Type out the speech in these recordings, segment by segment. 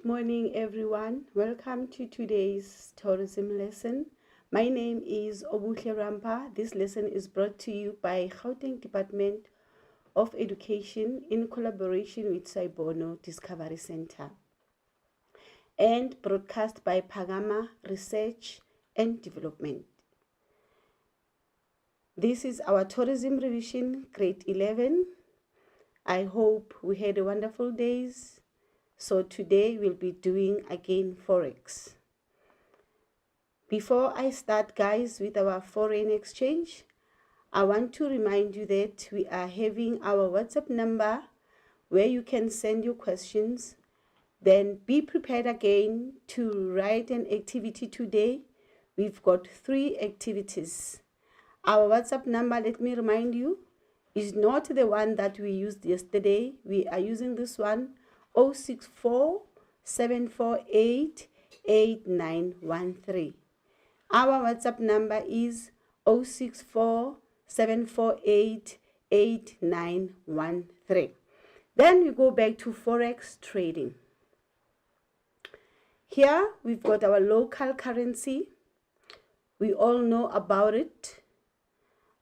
morning, everyone. Welcome to today's tourism lesson. My name is Obuhle Rampa. This lesson is brought to you by Gauteng Department of Education in collaboration with Saibono Discovery Center and broadcast by Pagama Research and Development. This is our tourism revision, grade 11. I hope we had a wonderful days. So today we'll be doing again Forex. Before I start, guys, with our foreign exchange, I want to remind you that we are having our WhatsApp number where you can send your questions. Then be prepared again to write an activity today. We've got 3 activities. Our WhatsApp number, let me remind you, is not the one that we used yesterday. We are using this one, 064 748 8913. Our WhatsApp number is 064 748 8913. Then we go back to Forex trading. Here we've got our local currency. We all know about it.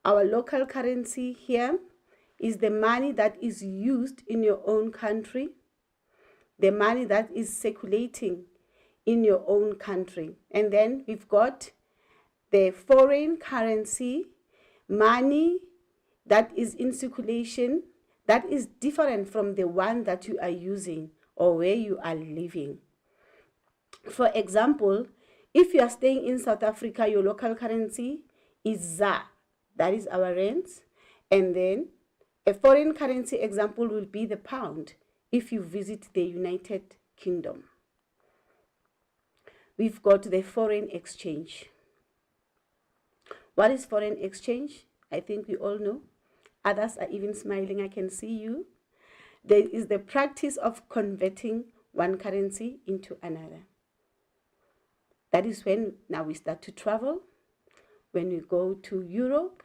Our local currency here is the money that is used in your own country, the money that is circulating in your own country. And then we've got the foreign currency, money that is in circulation, that is different from the one that you are using or where you are living. For example, if you are staying in South Africa, your local currency is ZAR, that is our rands. And then a foreign currency example will be the pound if you visit the United Kingdom. We've got the foreign exchange. What is foreign exchange? I think we all know. Others are even smiling. I can see you. There is the practice of converting one currency into another. That is when now we start to travel. When we go to Europe,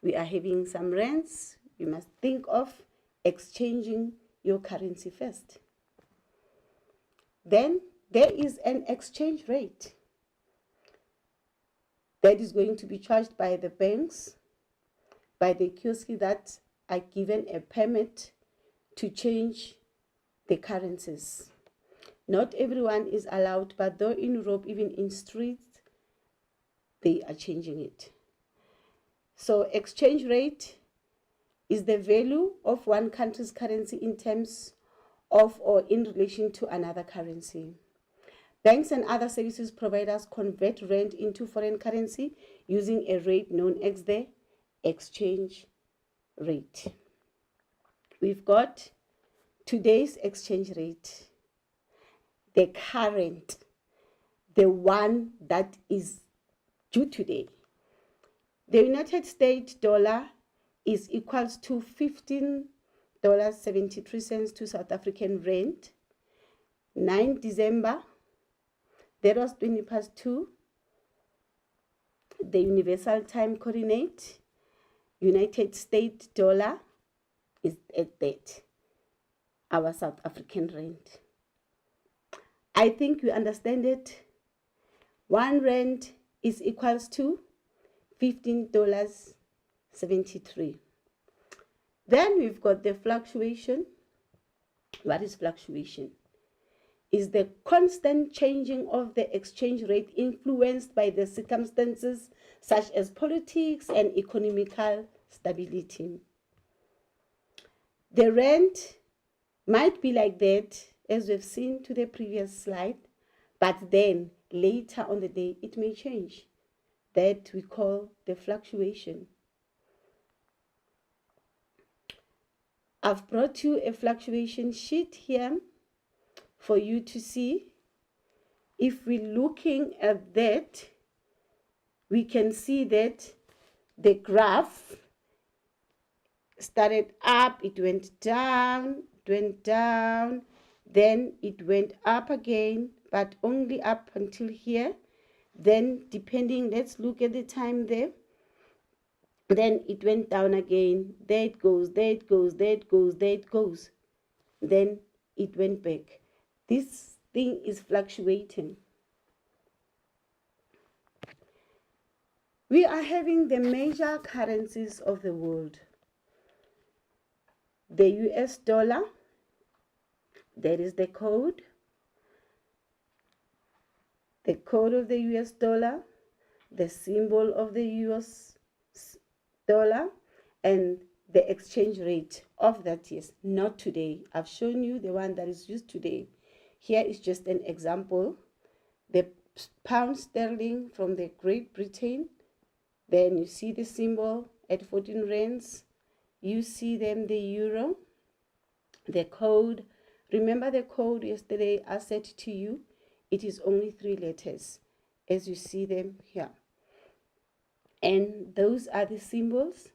we are having some rands. You must think of exchanging your currency first. Then there is an exchange rate that is going to be charged by the banks, by the kiosks that are given a permit to change the currencies. Not everyone is allowed, but though in Europe, even in streets, they are changing it. So exchange rate is the value of one country's currency in terms of or in relation to another currency. Banks and other services providers convert rand into foreign currency using a rate known as the exchange rate. We've got today's exchange rate, the current, the one that is due today. The United States dollar is equals to $15.73 to South African rand. 9 December, that was 20 past 2. The universal time coordinate, United States dollar is at that, our South African rand. I think you understand it. 1 rand is equals to $15.73. Then we've got the fluctuation. What is fluctuation? Is the constant changing of the exchange rate influenced by the circumstances such as politics and economical stability. The rand might be like that, as we've seen to the previous slide, but then later on the day it may change. That we call the fluctuation. I've brought you a fluctuation sheet here for you to see. If we're looking at that, we can see that the graph started up, it went down, then it went up again, but only up until here. Then depending, let's look at the time there. Then it went down again. There it goes, there it goes, there it goes, there it goes. Then it went back. This thing is fluctuating. We are having the major currencies of the world. The US dollar, that is the code of the US dollar, the symbol of the US dollar, and the exchange rate of that. Yes, not today. I've shown you the one that is used today. Here is just an example. The pound sterling from the Great Britain, then you see the symbol at 14 rands. You see them, the euro, the code. Remember the code yesterday I said to you, it is only 3 letters as you see them here. And those are the symbols,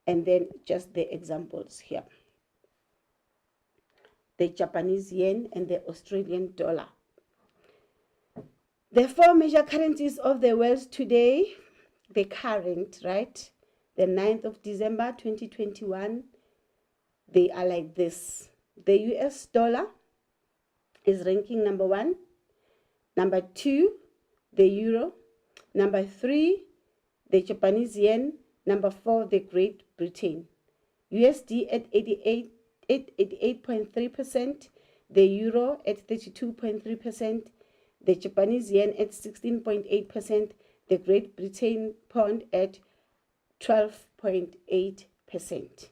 and then just the examples here. The Japanese yen and the Australian dollar. The 4 major currencies of the world today, the current, right? The 9th of December 2021, they are like this. The US dollar is ranking number 1. Number 2, the euro. Number 3, the Japanese yen. Number 4, the Great Britain. USD at 88.3%, the euro at 32.3%, the Japanese yen at 16.8%, the Great Britain pound at 12.8%.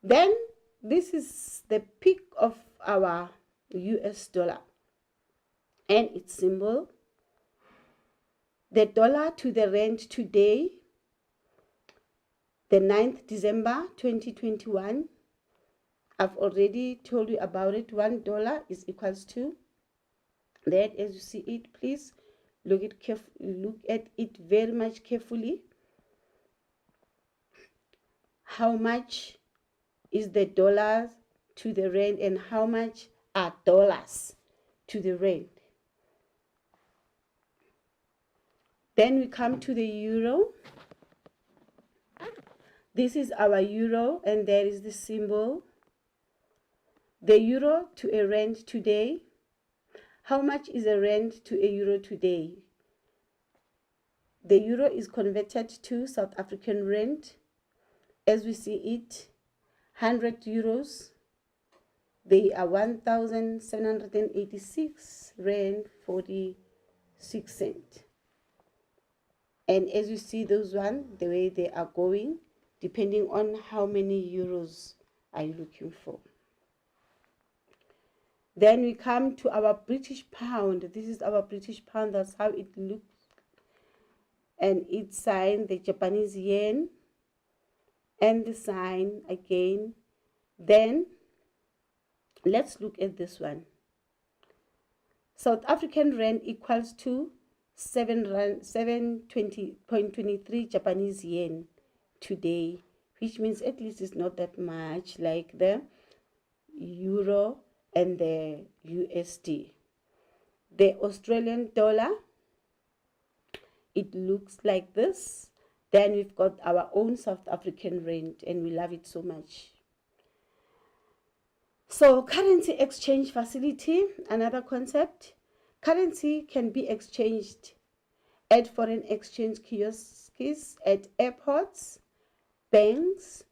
Then this is the peak of our US dollar and its symbol. The dollar to the rand today, the 9th December 2021, I've already told you about it. $1 is equals to that. As you see it, please look at it very much carefully. How much is the dollars to the rand and how much are dollars to the rand? Then we come to the euro. This is our euro, and there is the symbol. The euro to a rand today. How much is a rand to a euro today? The euro is converted to South African rand. As we see it, 100 euros, they are 1,786 rand 46 cents. And as you see those one, the way they are going, depending on how many euros are you looking for. Then we come to our British pound. This is our British pound. That's how it looks. And it's sign the Japanese yen and the sign again. Then let's look at this one. South African rand equals to 720.23 Japanese yen today, which means at least it's not that much like the euro and the USD. The Australian dollar, it looks like this. Then we've got our own South African rand, and we love it so much. So currency exchange facility, another concept. Currency can be exchanged at foreign exchange kiosks, at airports, banks,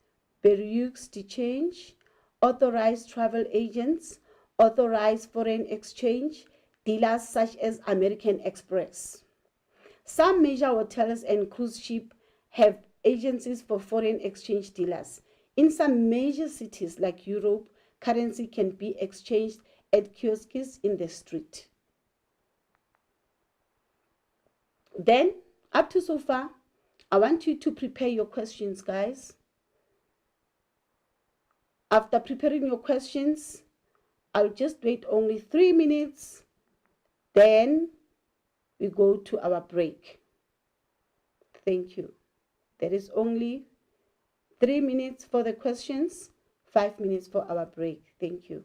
bureaus de change, authorized travel agents, authorized foreign exchange dealers such as American Express. Some major hotels and cruise ships have agencies for foreign exchange dealers. In some major cities like Europe, currency can be exchanged at kiosks in the street. Then, up to so far, I want you to prepare your questions, guys. After preparing your questions, I'll just wait only 3 minutes. Then we go to our break. Thank you. There is only 3 minutes for the questions, 5 minutes for our break. Thank you.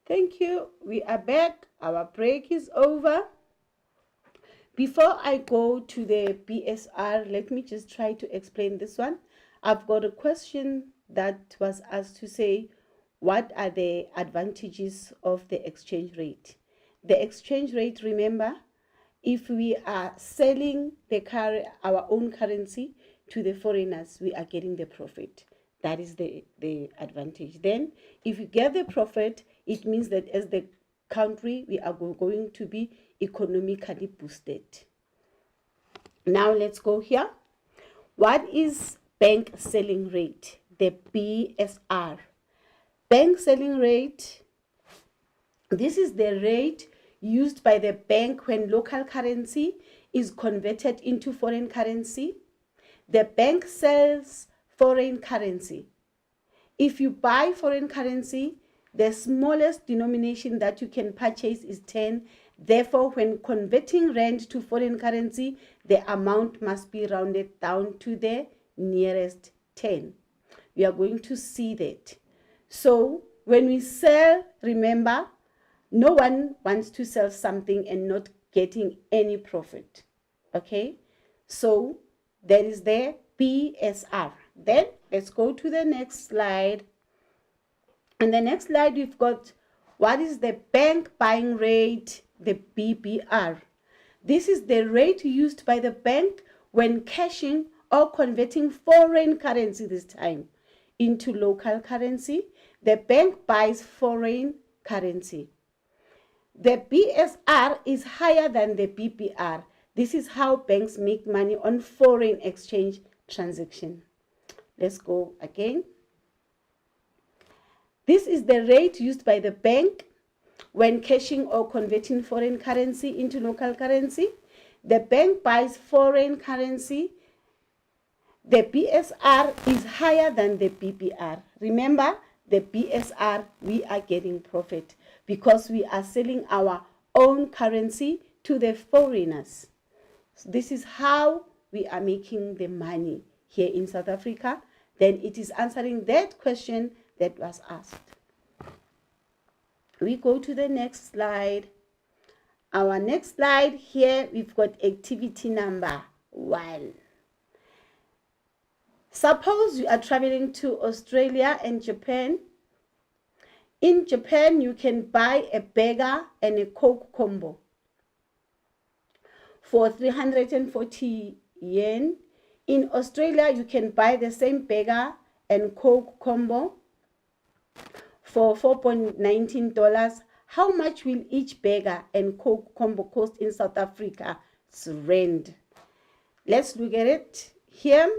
Thank you. We are back. Our break is over. Before I go to the BSR, let me just try to explain this one. I've got a question that was asked to say, what are the advantages of the exchange rate? The exchange rate, remember, if we are selling our own currency to the foreigners, we are getting the profit. That is the advantage. Then, if you get the profit, it means that as the country, we are going to be economically boosted. Now, let's go here. What is bank selling rate? The BSR. Bank selling rate, this is the rate used by the bank when local currency is converted into foreign currency. The bank sells foreign currency. If you buy foreign currency, the smallest denomination that you can purchase is 10. Therefore, when converting rand to foreign currency, the amount must be rounded down to the nearest 10. We are going to see that. So, when we sell, remember, no one wants to sell something and not getting any profit. Okay? So, that is the BSR. Then, let's go to the next slide. And the next slide, we've got what is the bank buying rate, the BBR. This is the rate used by the bank when cashing or converting foreign currency this time into local currency. The bank buys foreign currency. The BSR is higher than the BBR. This is how banks make money on foreign exchange transaction. Let's go again. This is the rate used by the bank when cashing or converting foreign currency into local currency. The bank buys foreign currency. The BSR is higher than the BBR. Remember, the BSR, we are getting profit because we are selling our own currency to the foreigners. So this is how we are making the money here in South Africa. Then it is answering that question that was asked. We go to the next slide. Our next slide here, we've got activity number 1. Suppose you are traveling to Australia and Japan. In Japan, you can buy a burger and a Coke combo for 340 yen. In Australia, you can buy the same burger and Coke combo for $4.19. How much will each burger and Coke combo cost in South Africa? It's rand. Let's look at it here.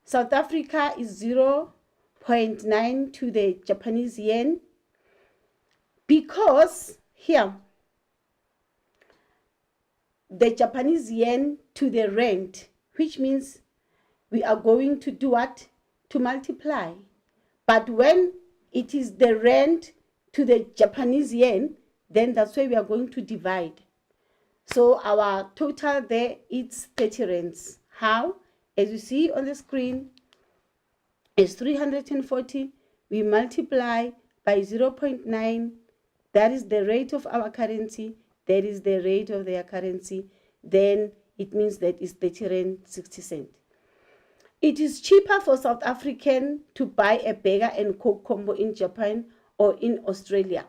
South Africa is 0.9 to the Japanese yen, because here the Japanese yen to the rand, which means we are going to do what? To multiply. But when it is the rand to the Japanese yen, then that's why we are going to divide. So our total there, it's 30 rands. How? As you see on the screen, it's 340. We multiply by 0.9. That is the rate of our currency. That is the rate of their currency. Then it means that it's 30 rand 60 cents. It is cheaper for South African to buy a burger and Coke combo in Japan or in Australia.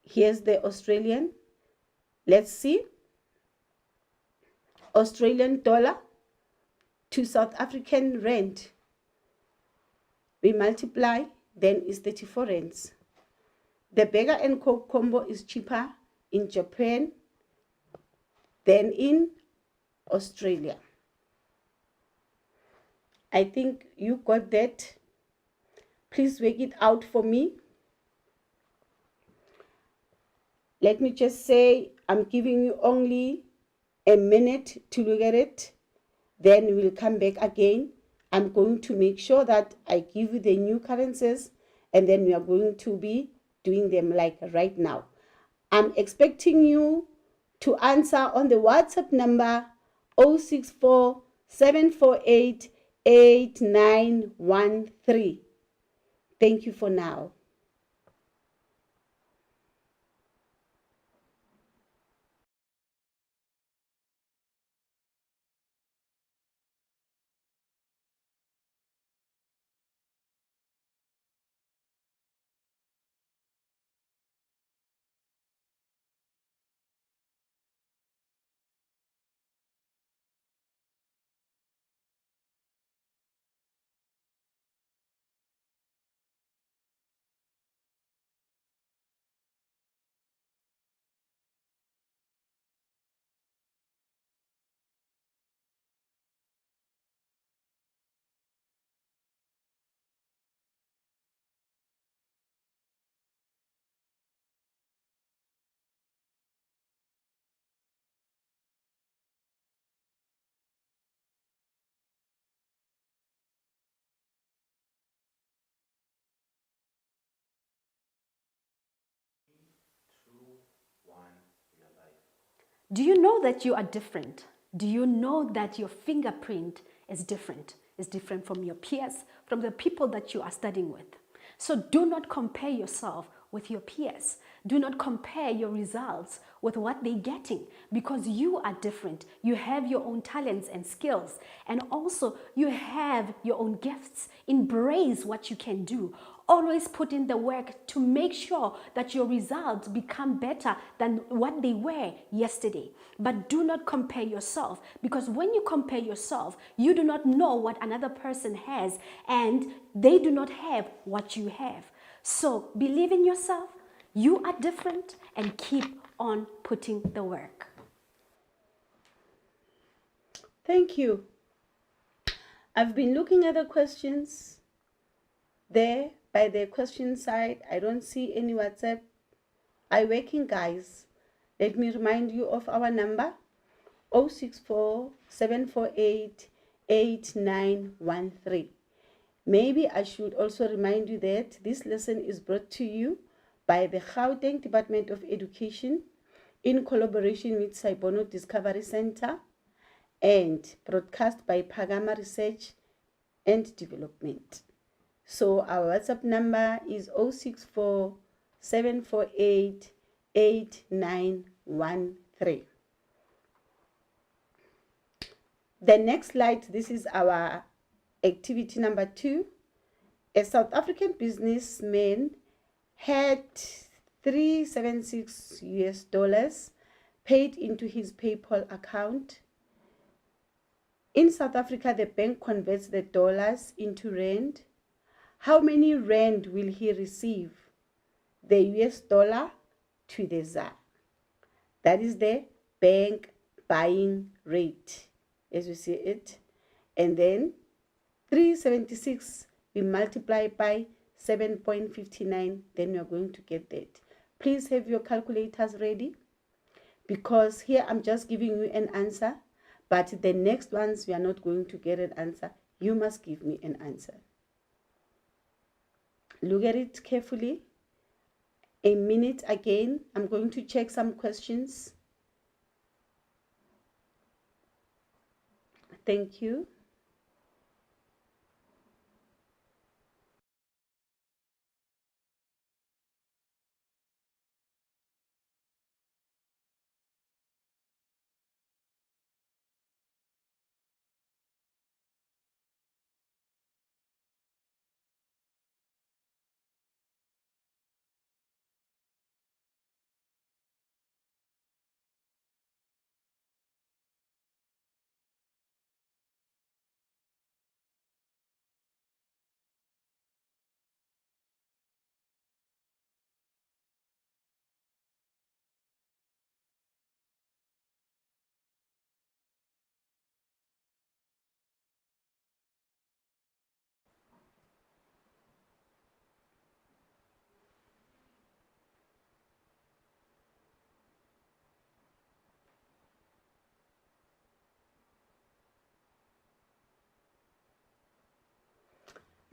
Here's the Australian. Let's see. Australian dollar to South African rand. We multiply, then it's 34 rands. The burger and Coke combo is cheaper in Japan than in Australia. I think you got that. Please work it out for me. Let me just say, I'm giving you only a minute to look at it. Then we'll come back again. I'm going to make sure that I give you the new currencies, and then we are going to be doing them like right now. I'm expecting you to answer on the WhatsApp number 064 748 8913. Thank you for now. Do you know that you are different? Do you know that your fingerprint is different? Is different from your peers, from the people that you are studying with. So do not compare yourself with your peers. Do not compare your results with what they're getting, because you are different. You have your own talents and skills, and also you have your own gifts. Embrace what you can do. Always put in the work to make sure that your results become better than what they were yesterday. But do not compare yourself, because when you compare yourself, you do not know what another person has, and they do not have what you have. So believe in yourself. You are different, and keep on putting the work. Thank you. I've been looking at the questions there by the question side. I don't see any WhatsApp. I working, guys. Let me remind you of our number 064 748 8913. Maybe I should also remind you that this lesson is brought to you by the Gauteng Department of Education in collaboration with Saibono Discovery Center and broadcast by Pagama Research and Development. So our WhatsApp number is 064 748 8913. The next slide, this is our activity number 2. A South African businessman had $376 paid into his PayPal account. In South Africa, the bank converts the dollars into rand. How many rand will he receive? The US dollar to the ZAR. That is the bank buying rate, as you see it. And then 376, we multiply by 7.59, then we are going to get that. Please have your calculators ready, because here I'm just giving you an answer, but the next ones we are not going to get an answer. You must give me an answer. Look at it carefully. A minute again. I'm going to check some questions. Thank you.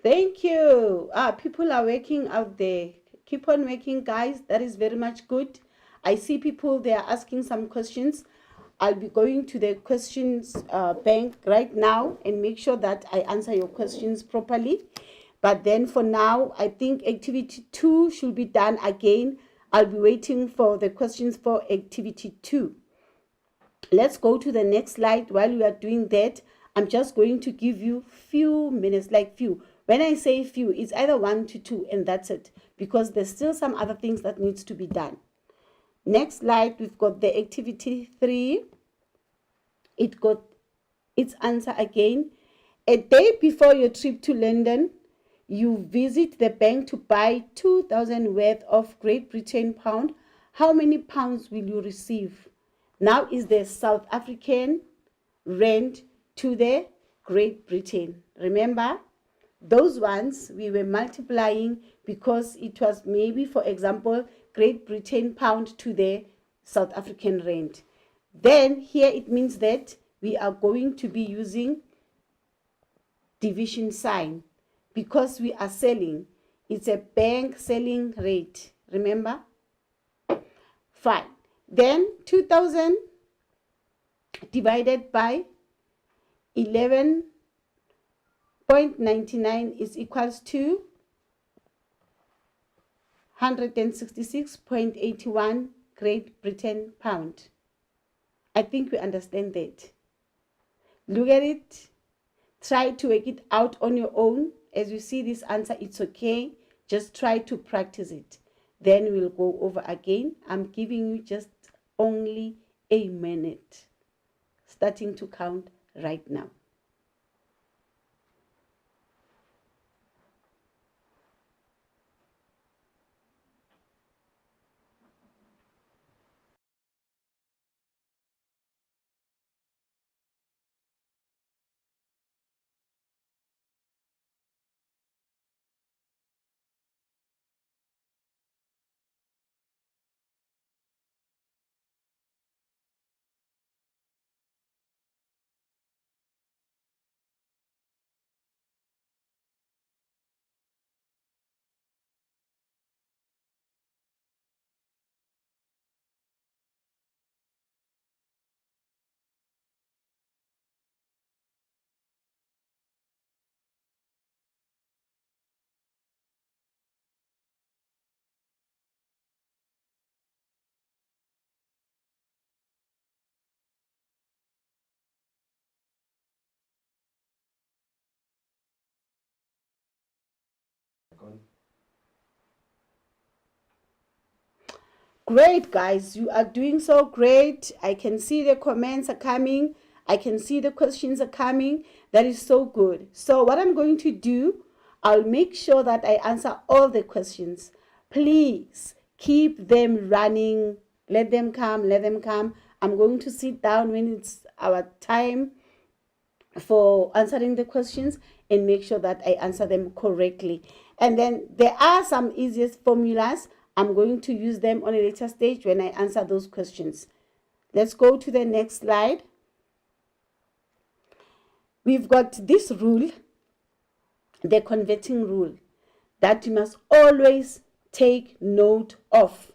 Thank you. People are working out there. Keep on working, guys. That is very much good. I see people, they are asking some questions. I'll be going to the questions bank right now and make sure that I answer your questions properly. But then for now, I think activity 2 should be done again. I'll be waiting for the questions for activity 2. Let's go to the next slide. While we are doing that, I'm just going to give you few minutes, like few. When I say few, it's either 1 to 2 and that's it, because there's still some other things that needs to be done. Next slide, we've got the activity 3. It got its answer again. A day before your trip to London, you visit the bank to buy 2,000 worth of Great Britain pound. How many pounds will you receive? Now is the South African rand to the Great Britain. Remember, those ones we were multiplying because it was maybe, for example, Great Britain pound to the South African rand. Then here it means that we are going to be using division sign because we are selling. It's a bank selling rate. Remember? Fine. Then 2,000 divided by 11.99 is equals to 166.81 Great Britain pound. I think we understand that. Look at it. Try to work it out on your own. As you see this answer, it's okay. Just try to practice it. Then we'll go over again. I'm giving you just only a minute. Starting to count right now. Great, guys. You are doing so great. I can see the comments are coming. I can see the questions are coming. That is so good. So what I'm going to do, I'll make sure that I answer all the questions. Please keep them running. Let them come. Let them come. I'm going to sit down when it's our time for answering the questions and make sure that I answer them correctly. And then there are some easiest formulas. I'm going to use them on a later stage when I answer those questions. Let's go to the next slide. We've got this rule, the converting rule, that you must always take note of.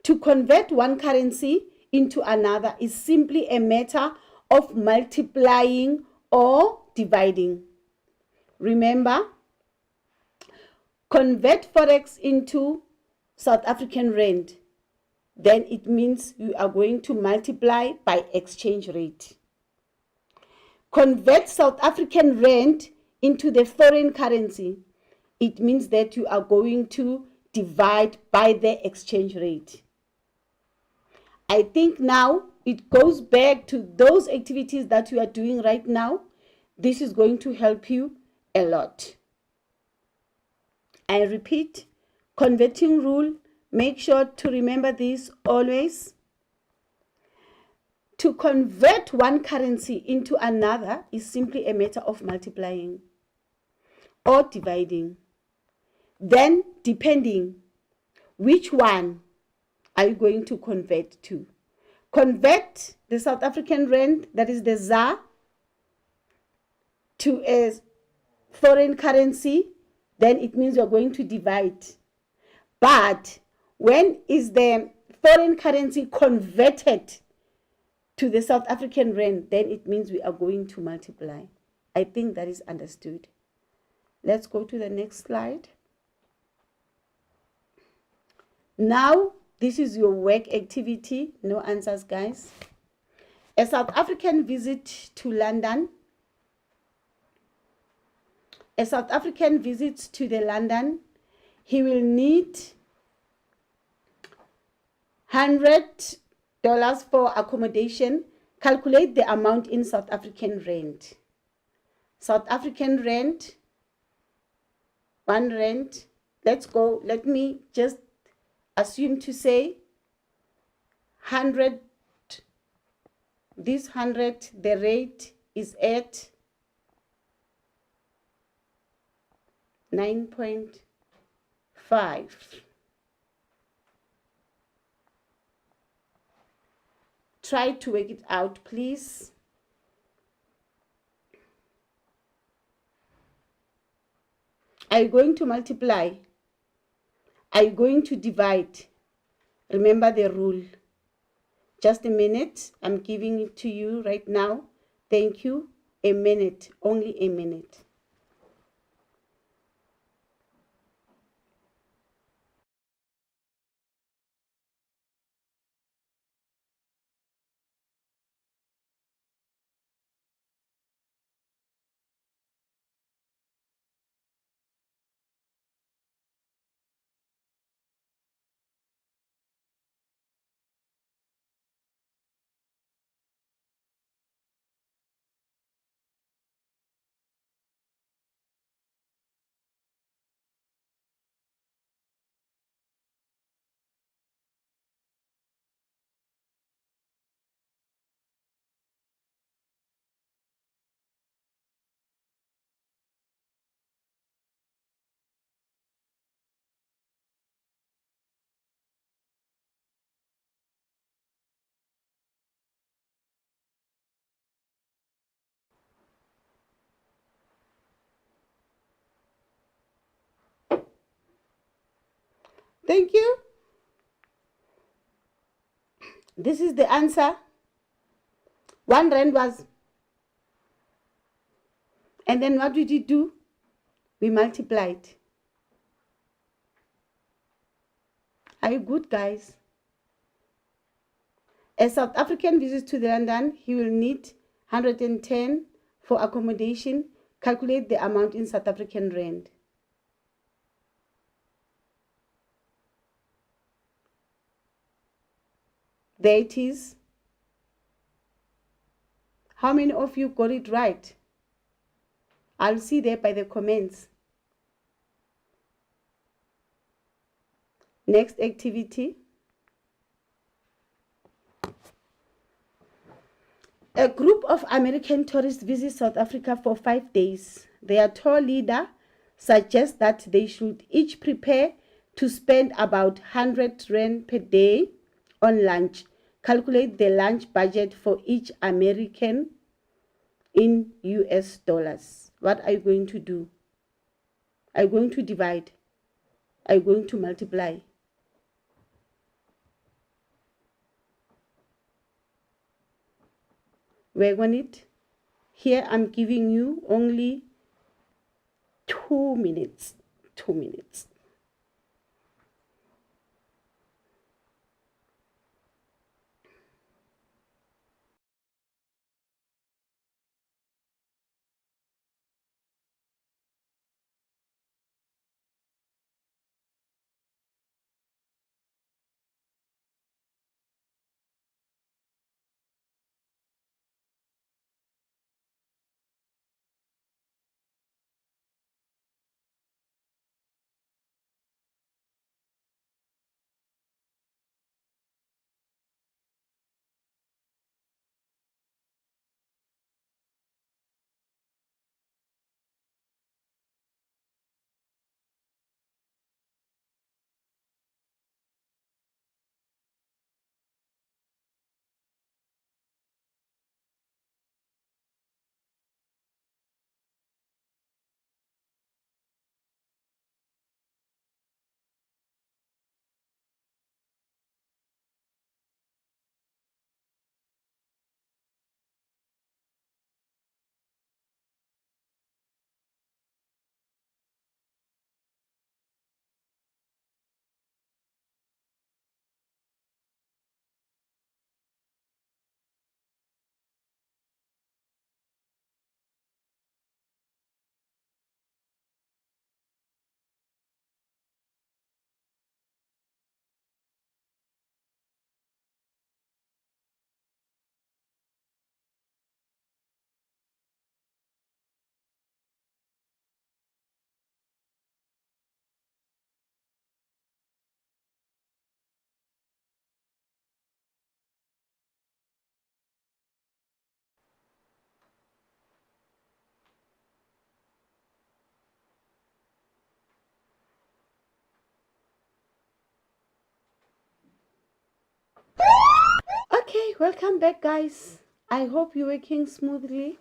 To convert one currency into another is simply a matter of multiplying or dividing. Remember, convert Forex into South African rand, then it means you are going to multiply by exchange rate. Convert South African rand into the foreign currency, it means that you are going to divide by the exchange rate. I think now it goes back to those activities that you are doing right now. This is going to help you a lot. I repeat, converting rule, make sure to remember this always. To convert one currency into another is simply a matter of multiplying or dividing. Then, depending which one are you going to convert to. Convert the South African rand, that is the ZAR, to a foreign currency, then it means you're going to divide. But when is the foreign currency converted to the South African rand, then it means we are going to multiply. I think that is understood. Let's go to the next slide. Now, this is your work activity. No answers, guys. A South African visit to London. A South African visits to the London. He will need $100 for accommodation. Calculate the amount in South African rand. South African rand, R1. Let's go. Let me just assume to say 100. This 100, the rate is at 9.5. Try to work it out, please. Are you going to multiply? Are you going to divide? Remember the rule. Just a minute. I'm giving it to you right now. Thank you. A minute. Only a minute. Thank you. This is the answer. R1 was. And then what did we do? We multiplied. Are you good, guys? A South African visits to London. He will need 110 for accommodation. Calculate the amount in South African rand. There it is. How many of you got it right? I'll see there by the comments. Next activity. A group of American tourists visit South Africa for 5 days. Their tour leader suggests that they should each prepare to spend about 100 rand per day on lunch. Calculate the lunch budget for each American in US dollars. What are you going to do? Are you going to divide? Are you going to multiply? Work on it. Here I'm giving you only 2 minutes. 2 minutes. welcome back, guys. I hope you're working smoothly.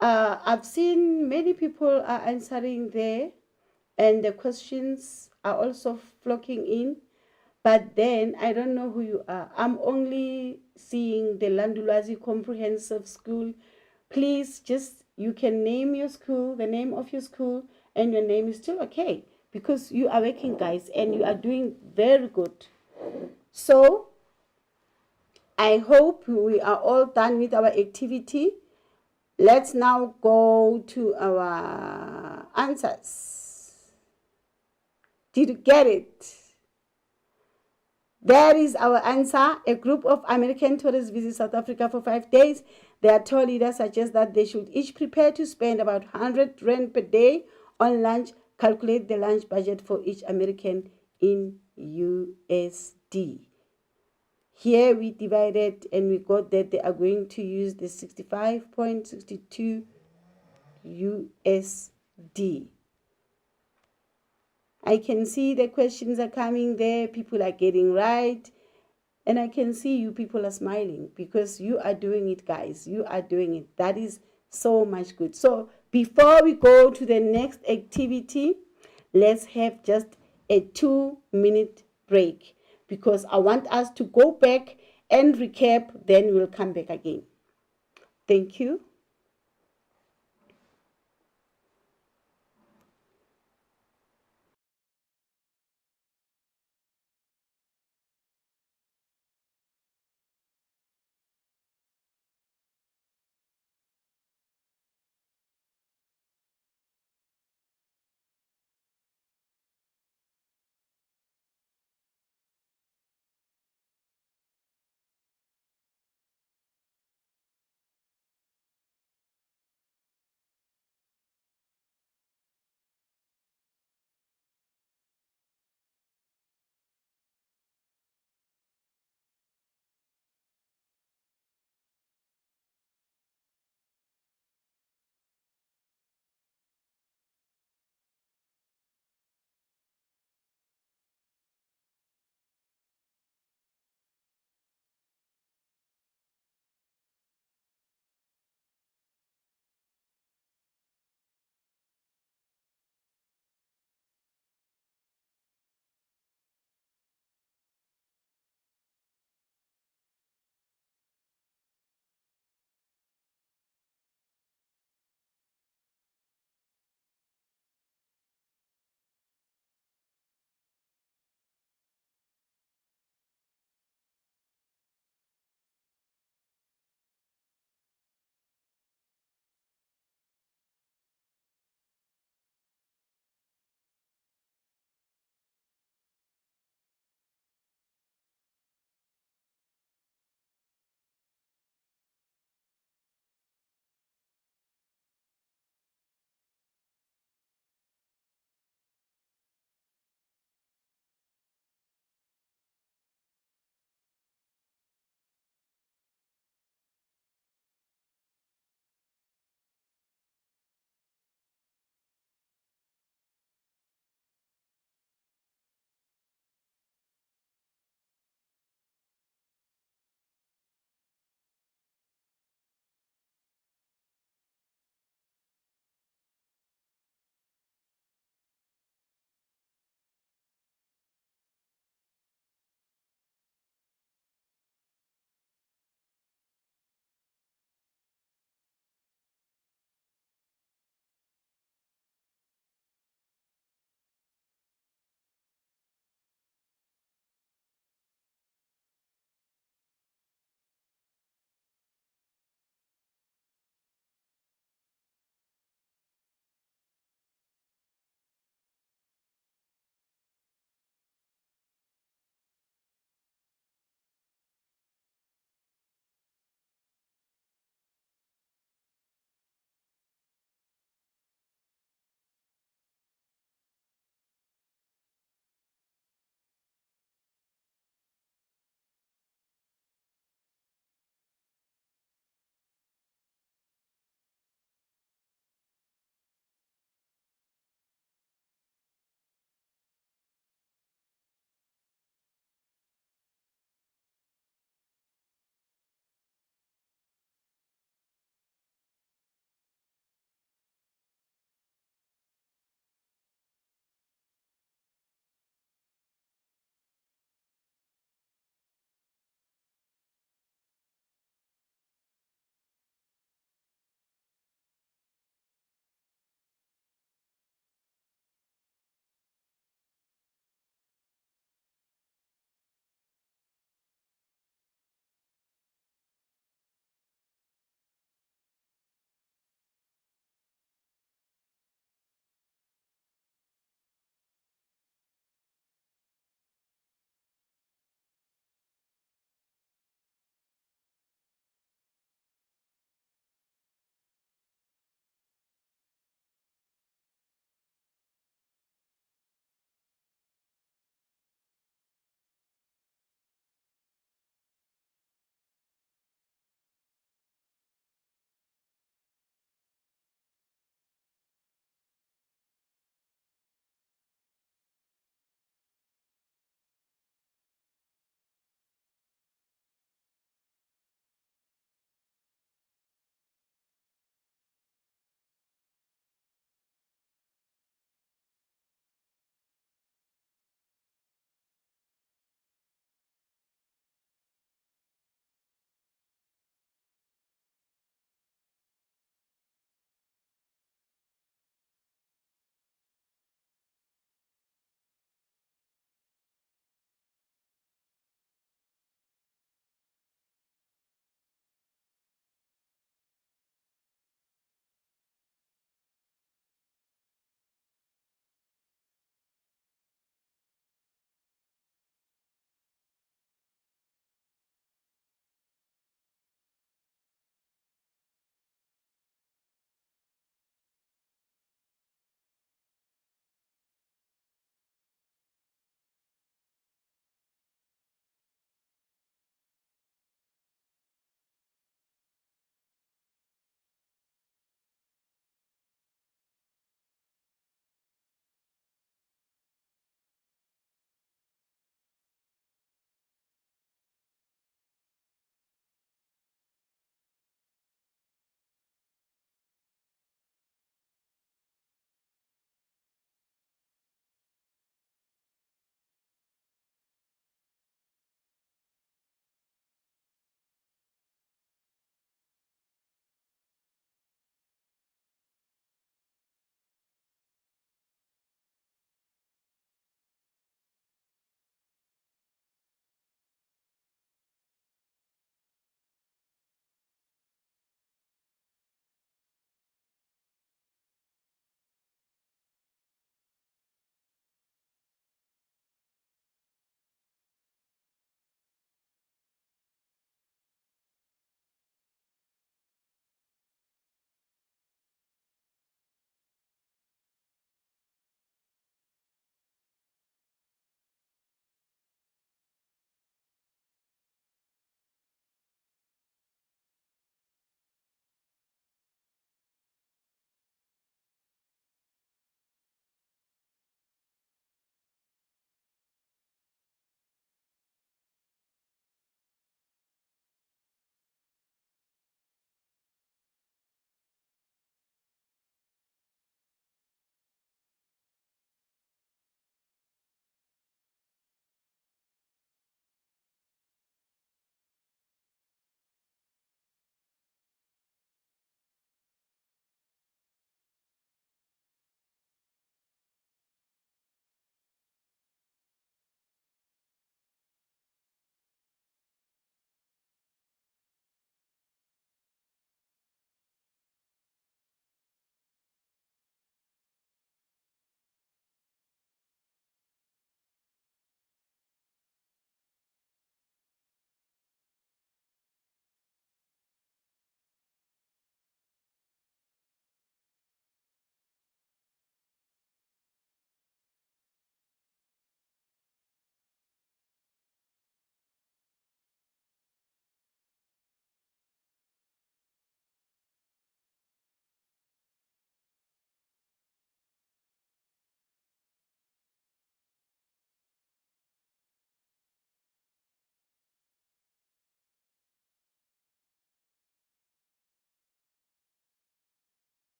I've seen many people are answering there, and the questions are also flocking in. But then I don't know who you are. I'm only seeing the Landulazi Comprehensive School. Please just, you can name your school, the name of your school, and your name is still okay because you are working, guys, and you are doing very good. So I hope we are all done with our activity. Let's now go to our answers. Did you get it? There is our answer. A group of American tourists visit South Africa for 5 days. Their tour leader suggests that they should each prepare to spend about 100 Rand per day on lunch. Calculate the lunch budget for each American in USD. Here we divided and we got that they are going to use the 65.62 USD. I can see the questions are coming there. People are getting right. And I can see you people are smiling because you are doing it, guys. You are doing it. That is so much good. So before we go to the next activity, let's have just a 2-minute break because I want us to go back and recap. Then we'll come back again. Thank you.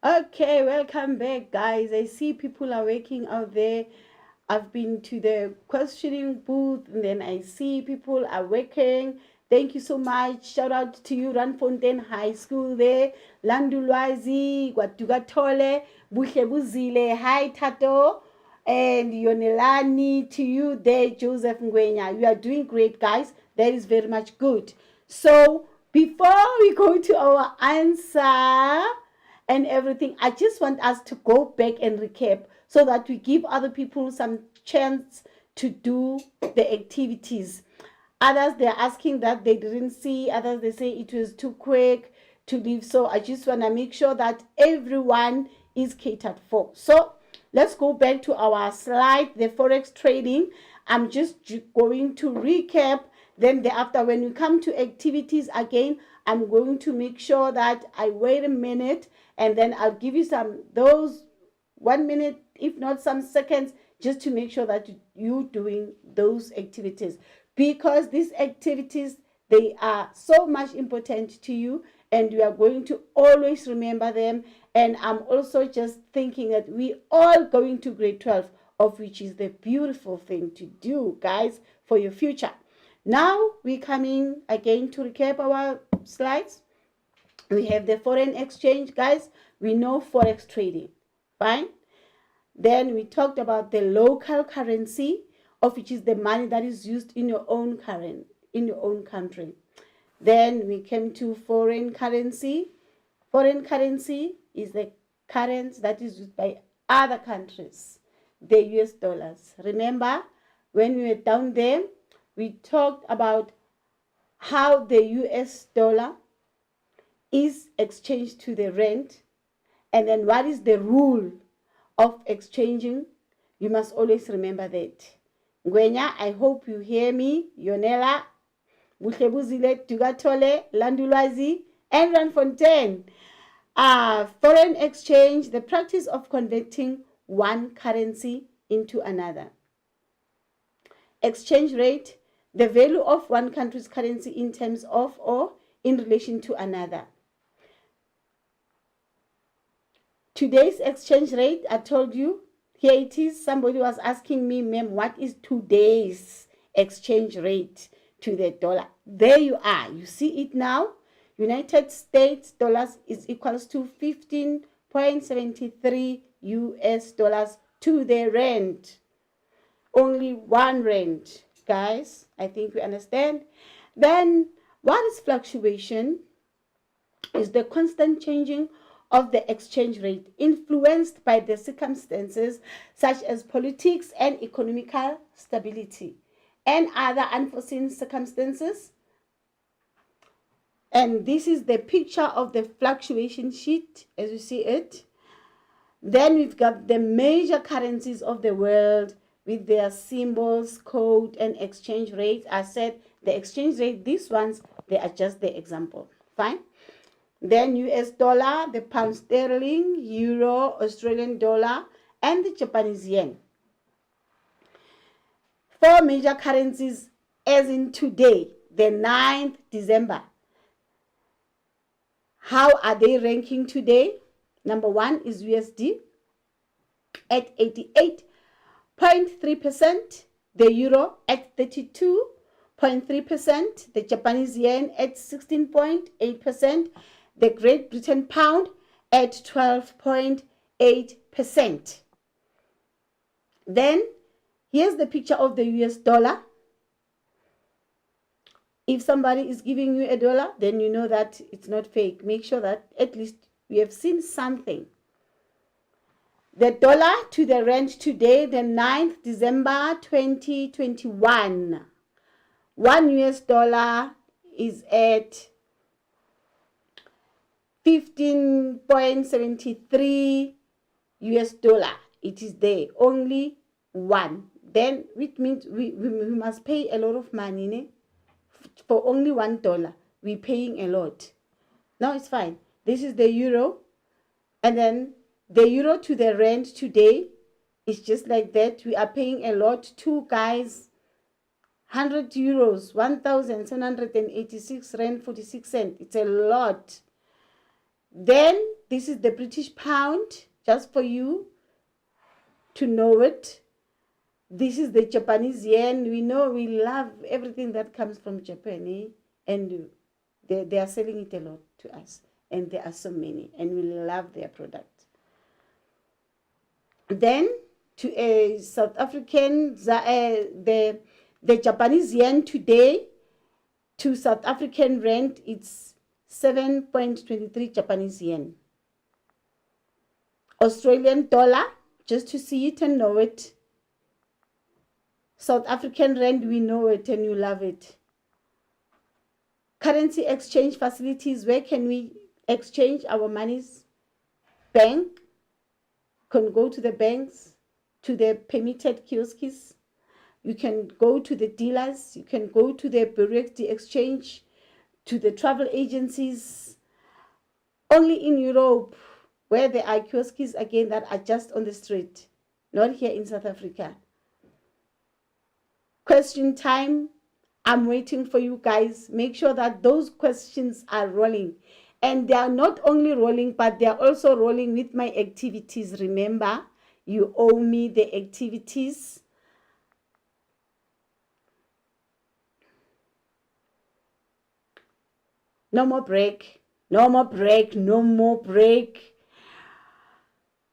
Okay, welcome back, guys. I see people are working out there. I've been to the questioning booth, and then I see people are working. Thank you so much. Shout out to you, Ranfontein High School there. Landulwazi, Gwatugatole, Buhle Hi Tato, and Yonelani, to you there, Joseph Ngwenya. You are doing great, guys. That is very much good. So, before we go to our answer and everything, I just want us to go back and recap so that we give other people some chance to do the activities. Others, they're asking that they didn't see. Others, they say it was too quick to leave. So I just want to make sure that everyone is catered for. So let's go back to our slide, the Forex trading. I'm just going to recap. Then thereafter, when we come to activities again, I'm going to make sure that I wait a minute, and then I'll give you those 1 minute, if not some seconds, just to make sure that you're doing those activities, because these activities, they are so much important to you, and you are going to always remember them. And I'm also just thinking that we all going to grade 12, of which is the beautiful thing to do, guys, for your future. Now we're coming again to recap our slides. We have the foreign exchange, guys. We know Forex trading, fine. Then we talked about the local currency, of which is the money that is used in your own country. Then we came to foreign currency. Foreign currency is the currency that is used by other countries, the US dollars. Remember, when we were down there, we talked about how the US dollar is exchanged to the rand, and then what is the rule of exchanging. You must always remember that. Ngwenya, I hope you hear me. Yonela, Buhlebuzile, Tugatole, Landulwazi, and Ranfontein. Foreign exchange, the practice of converting one currency into another. Exchange rate, the value of one country's currency in terms of or in relation to another. Today's exchange rate, I told you, here it is. Somebody was asking me, ma'am, what is today's exchange rate to the dollar? There you are. You see it now. United States dollars is equals to 15.73 US dollars to the rand. Only 1 rand, guys. I think we understand. Then, what is fluctuation? Is the constant changing of the exchange rate influenced by the circumstances such as politics and economical stability and other unforeseen circumstances. And this is the picture of the fluctuation sheet as you see it. Then we've got the major currencies of the world with their symbols, code, and exchange rates. I said the exchange rate, these ones, they are just the example. Fine. Then US dollar, the pound sterling, euro, Australian dollar, and the Japanese yen. 4 major currencies as in today, the 9th December. How are they ranking today? Number 1 is USD at 88.3%, the euro at 32.3%, the Japanese yen at 16.8%, the Great Britain pound at 12.8%. Then here's the picture of the US dollar. If somebody is giving you $1, then you know that it's not fake. Make sure that at least we have seen something. The dollar to the rand today, the 9th December 2021. 1 US dollar is at 15.73 US dollar. It is there, only 1. Then, which means we must pay a lot of money, ne? For only $1. We're paying a lot. No, it's fine. This is the euro. And then the euro to the rand today is just like that. We are paying a lot too, guys. 100 euros, 1,786 rand 46 cents. It's a lot. Then this is the British pound, just for you to know it. This is the Japanese yen. We know we love everything that comes from Japan, and they are selling it a lot to us. And there are so many, and we love their product. Then to a South African, the Japanese yen today to South African rand, it's 7.23 Japanese yen. Australian dollar, just to see it and know it. South African rand, we know it and you love it. Currency exchange facilities, where can we exchange our monies? Bank, can go to the banks, to the permitted kiosks. You can go to the dealers. You can go to the Bureau de Exchange, to the travel agencies. Only in Europe, where there are kiosks, again, that are just on the street, not here in South Africa. Question time. I'm waiting for you guys. Make sure that those questions are rolling. And they are not only rolling, but they are also rolling with my activities. Remember, you owe me the activities. No more break. No more break. No more break.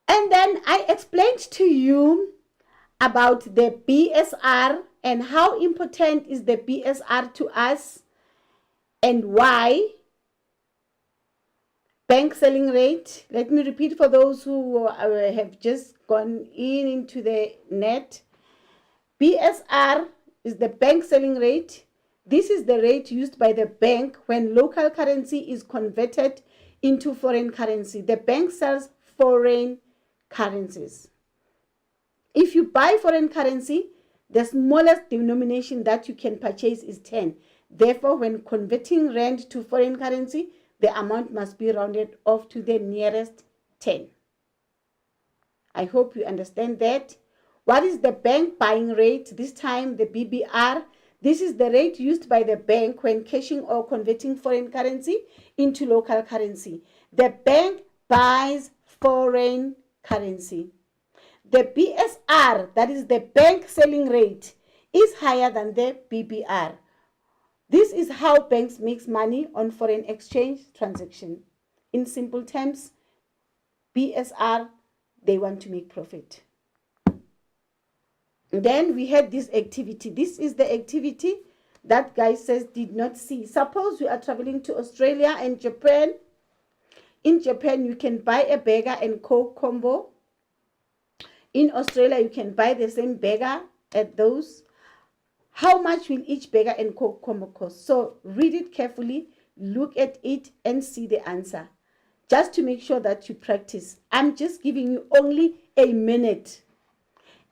And then I explained to you about the BSR and how important is the BSR to us and why. Bank selling rate. Let me repeat for those who have just gone into the net. BSR is the bank selling rate. This is the rate used by the bank when local currency is converted into foreign currency. The bank sells foreign currencies. If you buy foreign currency, the smallest denomination that you can purchase is 10. Therefore, when converting rand to foreign currency, the amount must be rounded off to the nearest 10. I hope you understand that. What is the bank buying rate? This time the BBR. This is the rate used by the bank when cashing or converting foreign currency into local currency. The bank buys foreign currency. The BSR, that is the bank selling rate, is higher than the BBR. This is how banks make money on foreign exchange transaction. In simple terms, BSR, they want to make profit. Then we had this activity. This is the activity that guy says did not see. Suppose you are traveling to Australia and Japan. In Japan, you can buy a burger and Coke combo. In Australia, you can buy the same burger at those. How much will each burger and Coke combo cost? So read it carefully, look at it, and see the answer. Just to make sure that you practice. I'm just giving you only a minute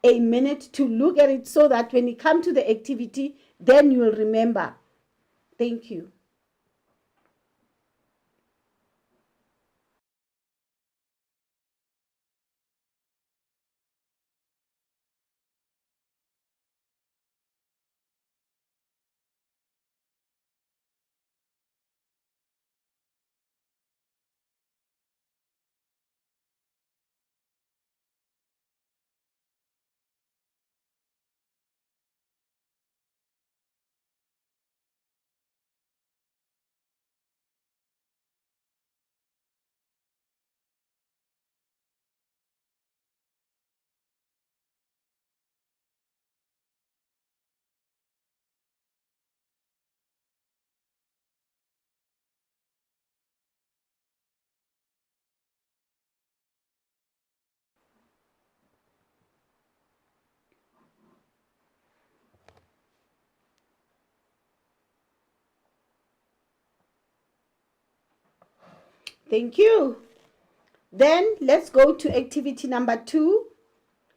to look at it so that when you come to the activity, then you will remember. Thank you. Thank you. Then let's go to activity number 2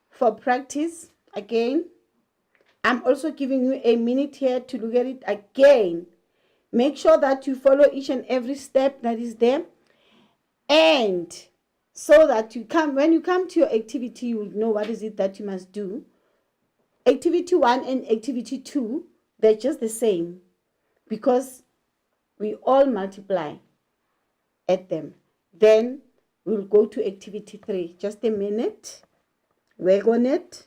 for practice. Again, I'm also giving you a minute here to look at it again. Make sure that you follow each and every step that is there. And so that when you come to your activity, you will know what is it that you must do. Activity 1 and activity 2, they're just the same because we all multiply at them. Then we'll go to activity 3. Just a minute. Work on it.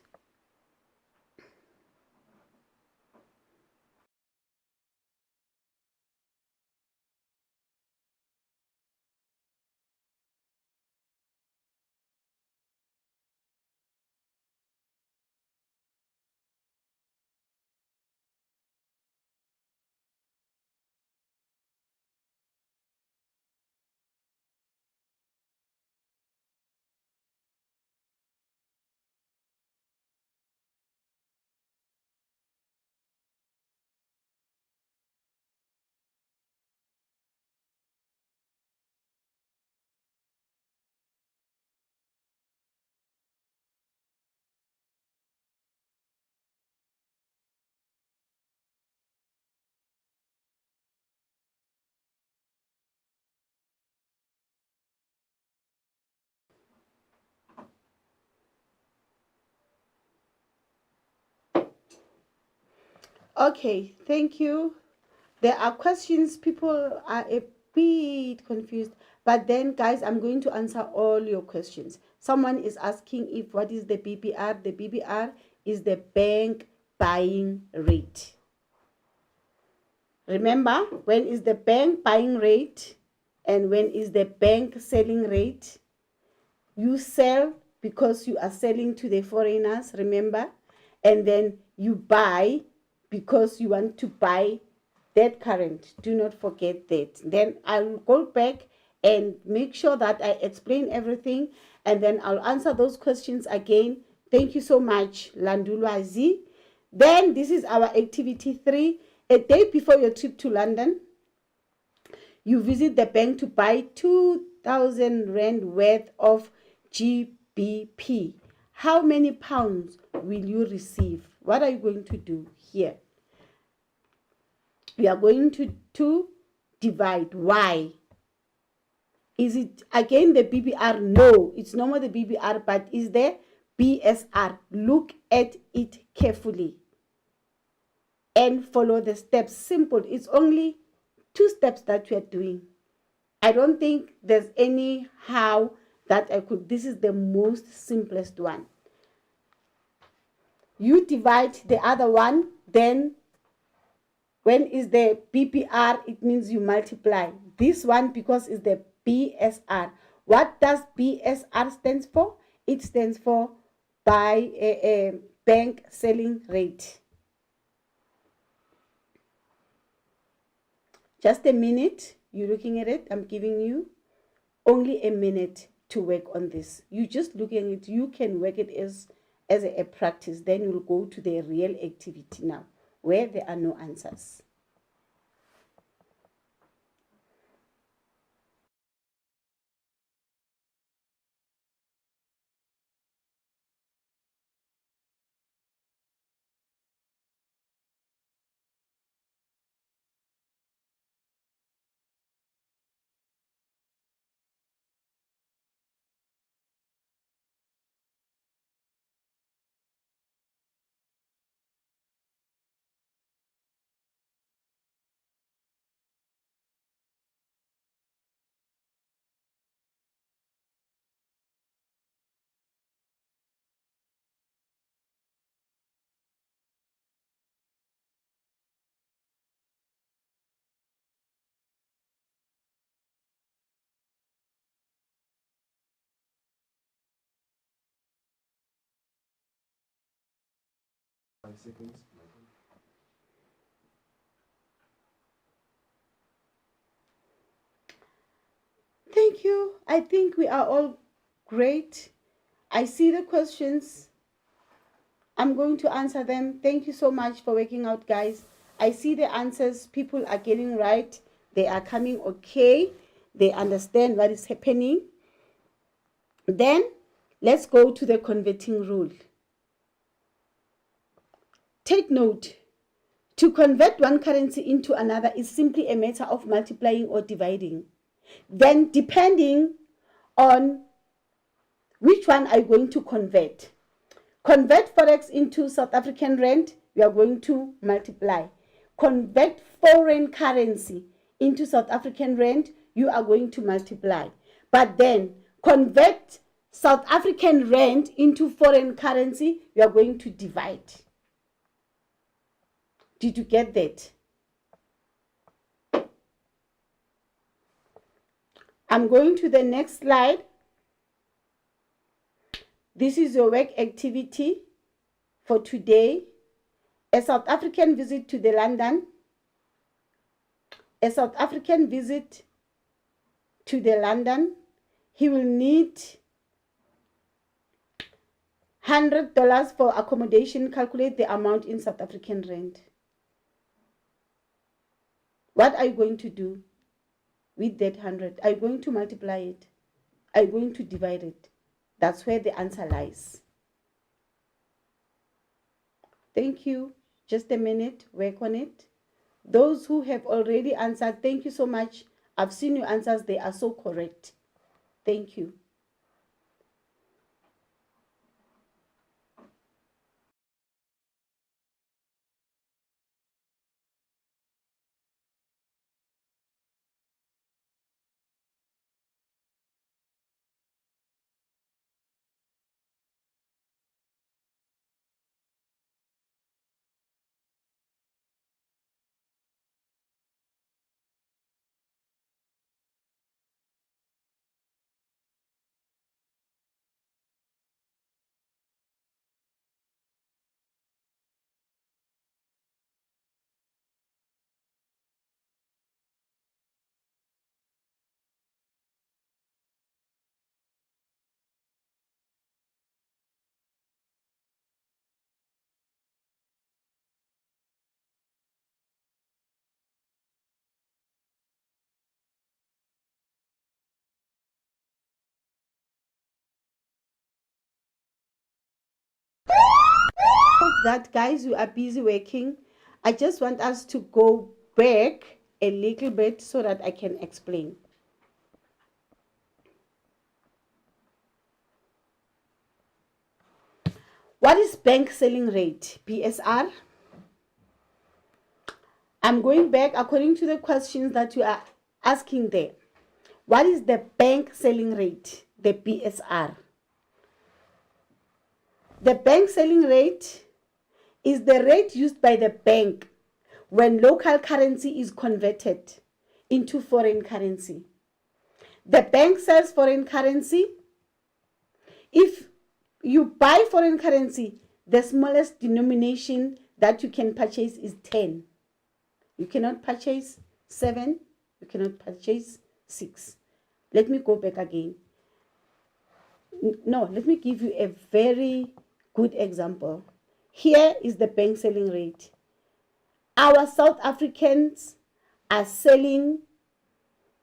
Okay, thank you. There are questions, people are a bit confused, but then guys, I'm going to answer all your questions. Someone is asking if what is the BBR? The BBR is the bank buying rate. Remember, when is the bank buying rate and when is the bank selling rate? You sell because you are selling to the foreigners, remember? And then you buy because you want to buy that current. Do not forget that. Then I'll go back and make sure that I explain everything, and then I'll answer those questions again. Thank you so much, Landulwazi. Then this is our activity 3. A day before your trip to London, you visit the bank to buy 2,000 Rand worth of GBP. How many pounds will you receive? What are you going to do here? We are going to divide. Why? Is it again the BBR? No, it's no more the BBR, but is the BSR. Look at it carefully and follow the steps. Simple. It's only 2 steps that we are doing. I don't think there's any how that I could. This is the most simplest one. You divide the other one, then when is the BPR, it means you multiply. This one, because it's the BSR. What does BSR stands for? It stands for by a bank selling rate. Just a minute. You're looking at it. I'm giving you only a minute to work on this. You just looking at it. You can work it as a practice. Then you'll go to the real activity now, where there are no answers. Thank you. I think we are all great. I see the questions. I'm going to answer them. Thank you so much for working out, guys. I see the answers. People are getting right. They are coming okay. They understand what is happening. Then let's go to the converting rule. Take note. To convert one currency into another is simply a matter of multiplying or dividing. Then, depending on which one are you going to convert. Convert Forex into South African Rand, you are going to multiply. Convert foreign currency into South African Rand, you are going to multiply. But then, convert South African rand into foreign currency, you are going to divide. Did you get that? I'm going to the next slide. This is your work activity for today. A South African visit to the London. A South African visit to the London. He will need $100 for accommodation. Calculate the amount in South African rand. What are you going to do with that 100? Are you going to multiply it? Are you going to divide it? That's where the answer lies. Thank you. Just a minute. Work on it. Those who have already answered, thank you so much. I've seen your answers. They are so correct. Thank you. That guys, you are busy working. I just want us to go back a little bit so that I can explain. What is bank selling rate, BSR? I'm going back according to the questions that you are asking there. What is the bank selling rate, the BSR? The bank selling rate is the rate used by the bank when local currency is converted into foreign currency. The bank sells foreign currency. If you buy foreign currency, the smallest denomination that you can purchase is 10. You cannot purchase 7. You cannot purchase 6. Let me go back again. No, let me give you a very good example. Here is the bank selling rate. Our South Africans are selling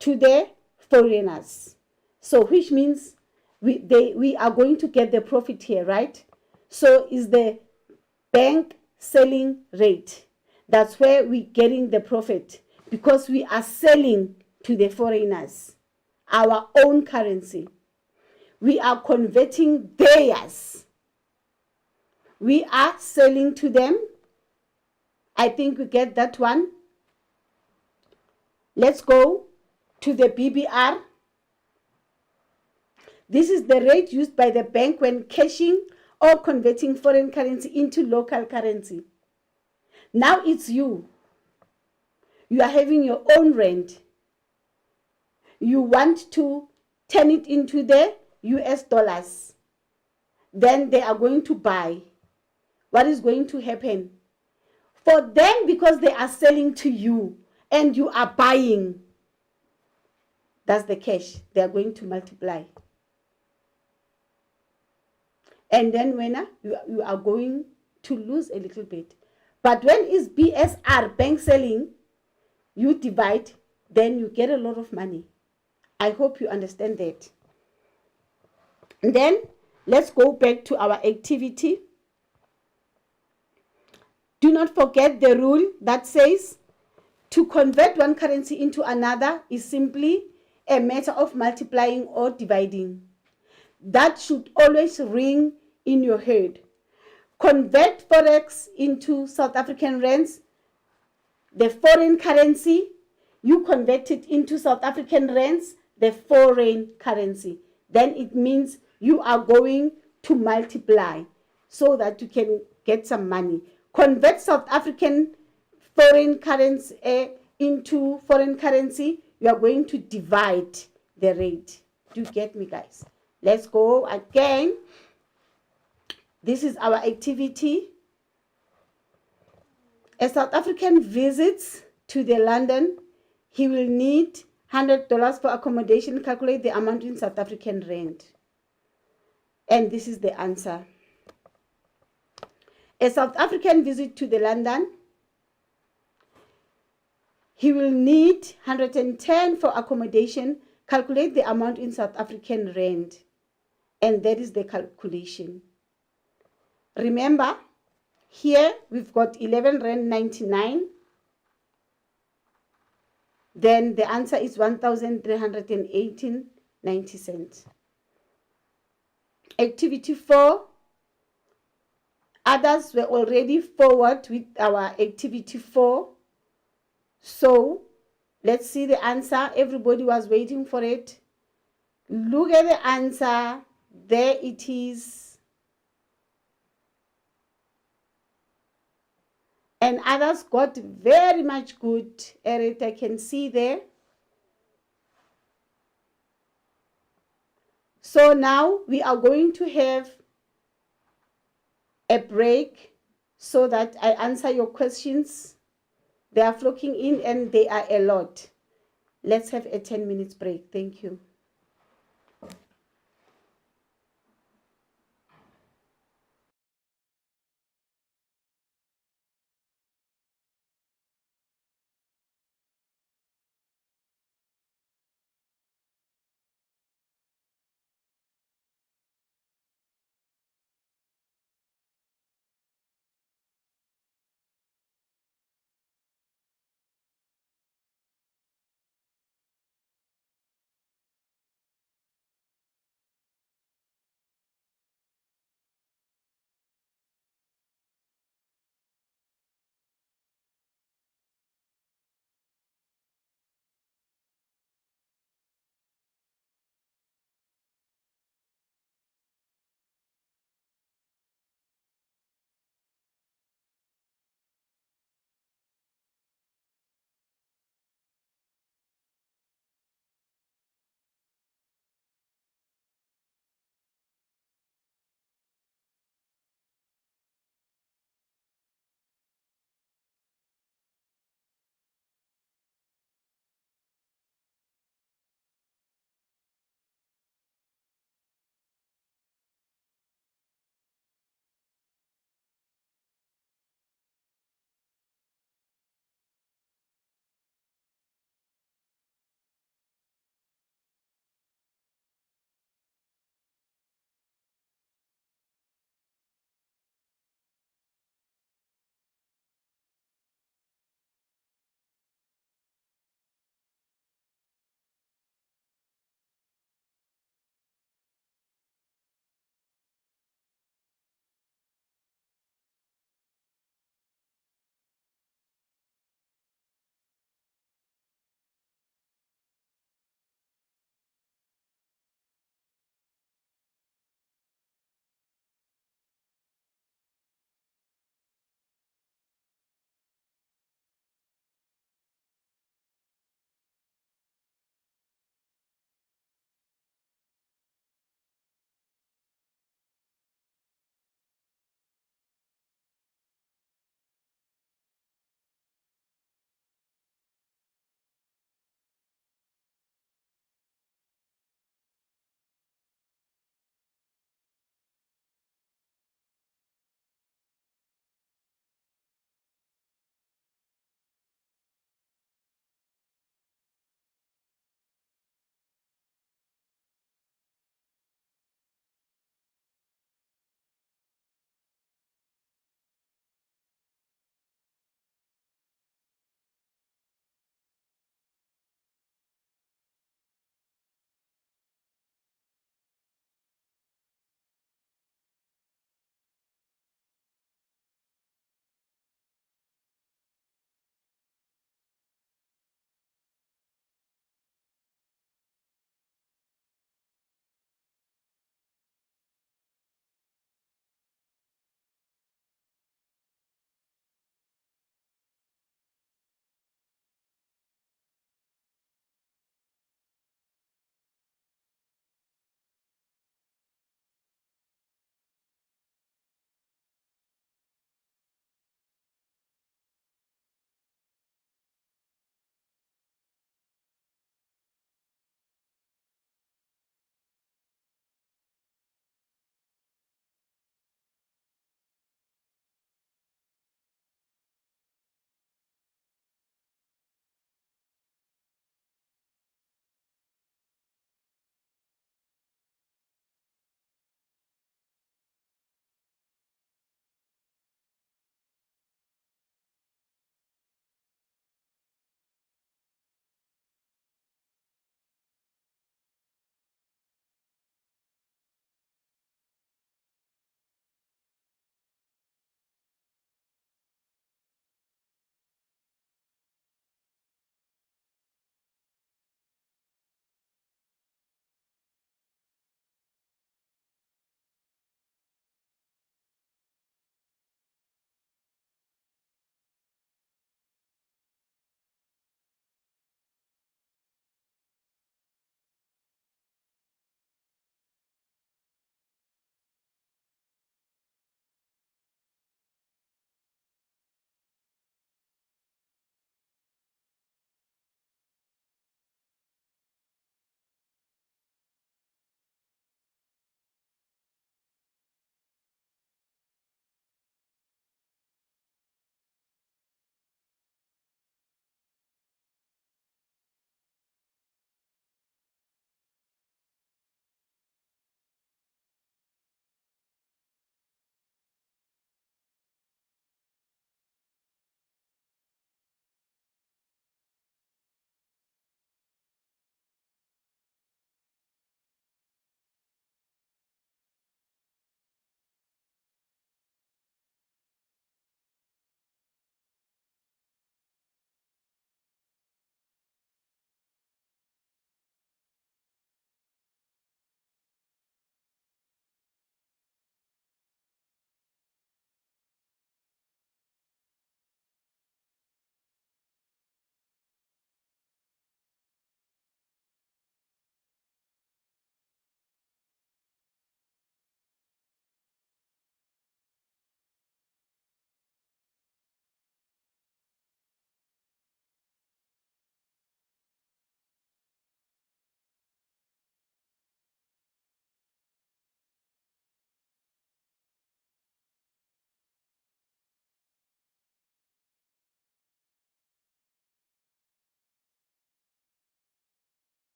to the foreigners. So which means we are going to get the profit here, right? So is the bank selling rate. That's where we're getting the profit because we are selling to the foreigners, our own currency. We are converting theirs. We are selling to them. I think we get that one. Let's go to the BBR. This is the rate used by the bank when cashing or converting foreign currency into local currency. Now it's you. You are having your own rand. You want to turn it into the US dollars. Then they are going to buy. What is going to happen? For them, because they are selling to you and you are buying, that's the cash. They are going to multiply. And then when you are going to lose a little bit. But when is BSR, bank selling, you divide, then you get a lot of money. I hope you understand that. And then let's go back to our activity. Do not forget the rule that says to convert one currency into another is simply a matter of multiplying or dividing. That should always ring in your head. Convert Forex into South African rands, the foreign currency. You convert it into South African rands, the foreign currency. then it means you are going to multiply so that you can get some money. Convert South African foreign currency into foreign currency, you are going to divide the rate. Do you get me, guys? Let's go again. This is our activity. A South African visits to the London, he will need $100 for accommodation. Calculate the amount in South African rand. And this is the answer. A South African visit to the London, he will need 110 for accommodation. Calculate the amount in South African rand. And that is the calculation. Remember, here we've got 11 rand 99. Then the answer is 1,318.90 cents. Activity 4. Others were already forward with our activity 4. So let's see the answer. Everybody was waiting for it. Look at the answer. There it is. And others got very much good at it. I can see there. So now we are going to have a break so that I answer your questions. They are flocking in and they are a lot. Let's have a 10 minutes break. Thank you.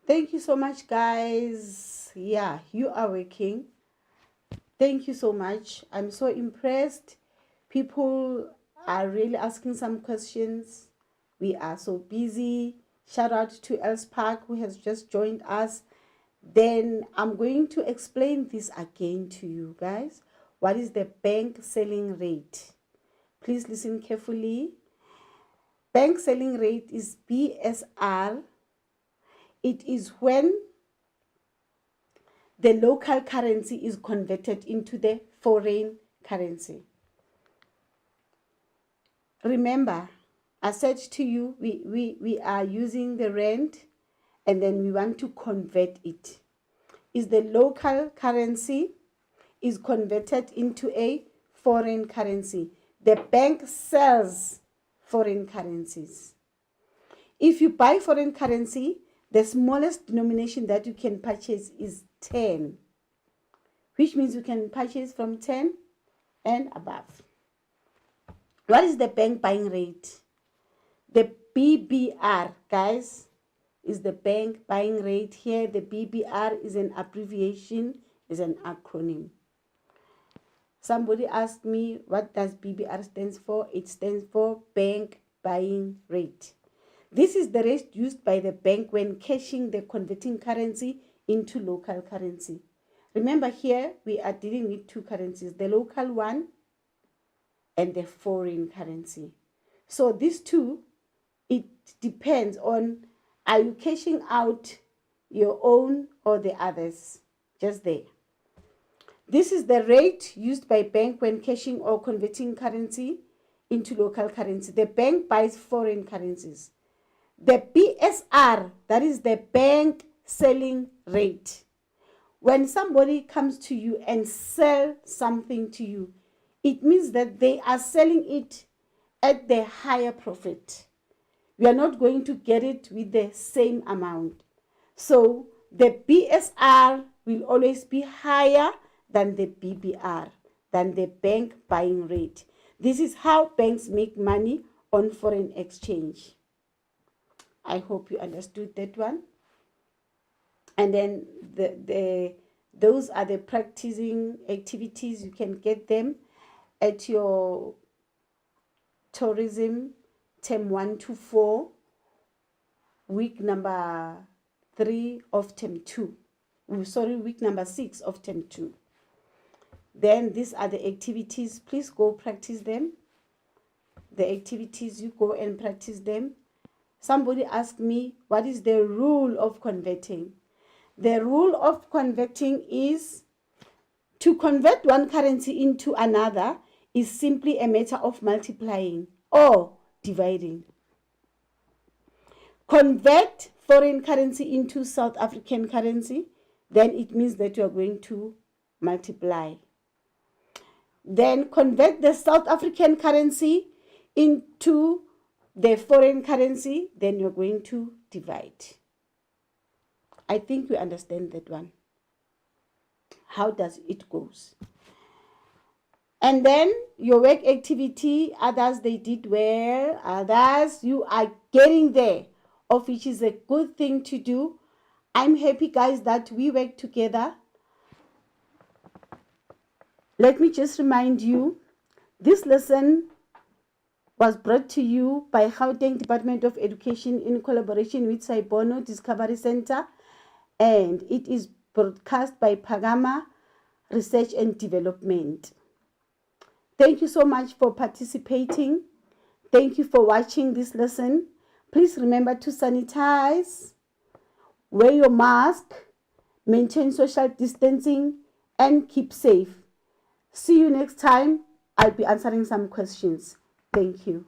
Thank you so much, guys. Yeah, you are working. Thank you so much. I'm so impressed. People are really asking some questions. We are so busy. Shout out to Els Park who has just joined us. Then I'm going to explain this again to you guys. What is the bank selling rate? Please listen carefully. Bank selling rate is BSR. It is when the local currency is converted into the foreign currency. Remember, I said to you, we are using the rand and then we want to convert it. Is the local currency is converted into a foreign currency. The bank sells foreign currencies. If you buy foreign currency, the smallest denomination that you can purchase is 10, which means you can purchase from 10 and above. What is the bank buying rate? The BBR, guys, is the bank buying rate. Here, the BBR is an abbreviation, is an acronym. Somebody asked me, what does BBR stands for? It stands for bank buying rate. This is the rate used by the bank when cashing the converting currency into local currency. Remember here, we are dealing with two currencies, the local one and the foreign currency. So these two, it depends on, are you cashing out your own or the others? Just there. This is the rate used by bank when cashing or converting currency into local currency. The bank buys foreign currencies. The BSR, that is the bank selling rate. When somebody comes to you and sell something to you, it means that they are selling it at the higher profit. We are not going to get it with the same amount. So the BSR will always be higher than the BBR, than the bank buying rate. This is how banks make money on foreign exchange. I hope you understood that one. And then those are the practicing activities. You can get them at your tourism term 1 to 4, week number 3 of term 2. Week number 6 of term 2. Then these are the activities. Please go practice them. The activities, you go and practice them. Somebody asked me, what is the rule of converting? The rule of converting is to convert one currency into another is simply a matter of multiplying or dividing. Convert foreign currency into South African currency, then it means that you are going to multiply. Then convert the South African currency into the foreign currency, then you're going to divide. I think you understand that one. How does it goes? And then your work activity, others they did well, others you are getting there, of which is a good thing to do. I'm happy, guys, that we work together. Let me just remind you, this lesson was brought to you by Gauteng Department of Education in collaboration with Saibono Discovery Center, and it is broadcast by Pagama Research and Development. Thank you so much for participating. Thank you for watching this lesson. Please remember to sanitize, wear your mask, maintain social distancing, and keep safe. See you next time. I'll be answering some questions. Thank you.